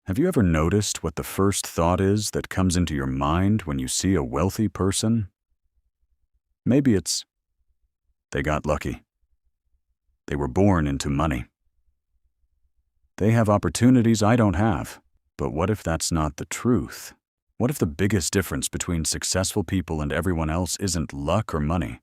Have you ever noticed what the first thought is that comes into your mind when you see a wealthy person? Maybe it's, they got lucky. They were born into money. They have opportunities I don't have. But what if that's not the truth? What if the biggest difference between successful people and everyone else isn't luck or money?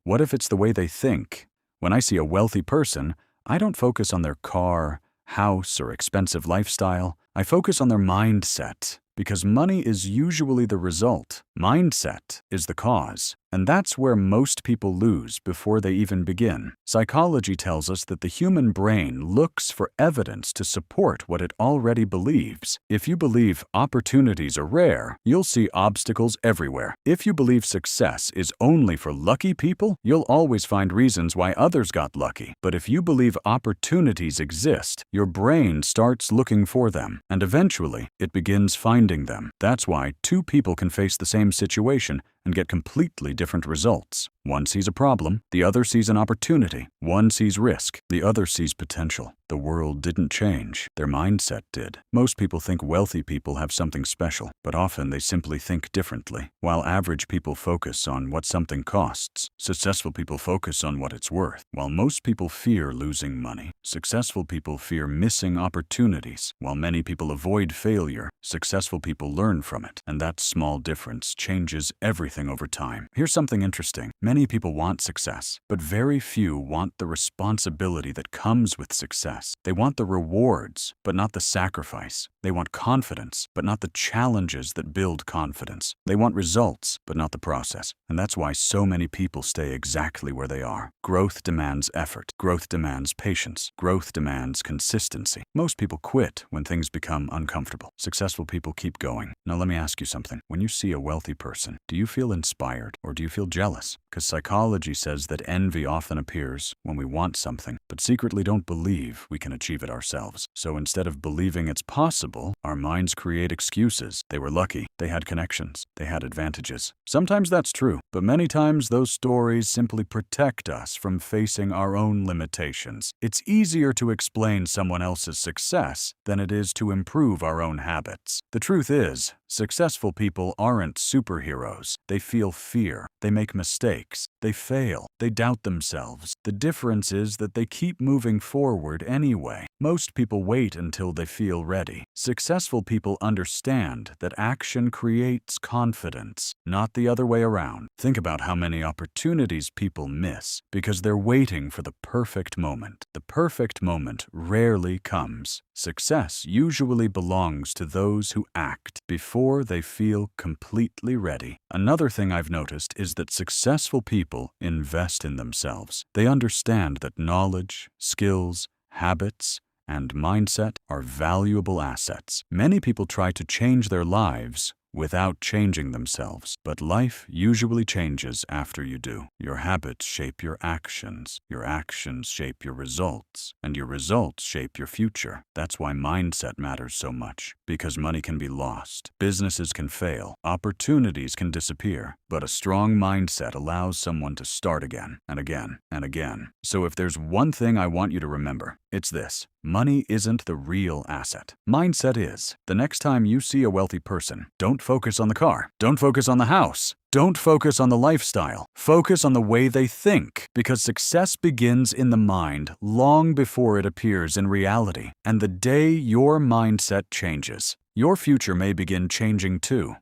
What if it's the way they think? When I see a wealthy person, I don't focus on their car, house, or expensive lifestyle. I focus on their mindset, because money is usually the result. Mindset is the cause. And that's where most people lose before they even begin. Psychology tells us that the human brain looks for evidence to support what it already believes. If you believe opportunities are rare, you'll see obstacles everywhere. If you believe success is only for lucky people, you'll always find reasons why others got lucky. But if you believe opportunities exist, your brain starts looking for them, and eventually it begins finding them. That's why two people can face the same situation and get completely different results. One sees a problem, the other sees an opportunity. One sees risk, the other sees potential. The world didn't change, their mindset did. Most people think wealthy people have something special, but often they simply think differently. While average people focus on what something costs, successful people focus on what it's worth. While most people fear losing money, successful people fear missing opportunities. While many people avoid failure, successful people learn from it. And that small difference changes everything over time. Here's something interesting. Many people want success, but very few want the responsibility that comes with success. They want the rewards, but not the sacrifice. They want confidence, but not the challenges that build confidence. They want results, but not the process. And that's why so many people stay exactly where they are. Growth demands effort. Growth demands patience. Growth demands consistency. Most people quit when things become uncomfortable. Successful people keep going. Now let me ask you something. When you see a wealthy person, do you feel inspired or do you feel jealous? Because psychology says that envy often appears when we want something, but secretly don't believe we can achieve it ourselves. So instead of believing it's possible, our minds create excuses. They were lucky, they had connections, they had advantages. Sometimes that's true, but many times those stories simply protect us from facing our own limitations. It's easier to explain someone else's success than it is to improve our own habits. The truth is, successful people aren't superheroes. They feel fear. They make mistakes. They fail. They doubt themselves. The difference is that they keep moving forward anyway. Most people wait until they feel ready. Successful people understand that action creates confidence, not the other way around. Think about how many opportunities people miss because they're waiting for the perfect moment. The perfect moment rarely comes. Success usually belongs to those who act before they feel completely ready. Another thing I've noticed is that successful people invest in themselves. They understand that knowledge, skills, habits, and mindset are valuable assets. Many people try to change their lives without changing themselves, but life usually changes after you do. Your habits shape your actions shape your results, and your results shape your future. That's why mindset matters so much, because money can be lost, businesses can fail, opportunities can disappear, but a strong mindset allows someone to start again and again and again. So if there's one thing I want you to remember, it's this: money isn't the real asset. Mindset is. The next time you see a wealthy person, don't focus on the car. Don't focus on the house. Don't focus on the lifestyle. Focus on the way they think, because success begins in the mind long before it appears in reality. And the day your mindset changes, your future may begin changing too.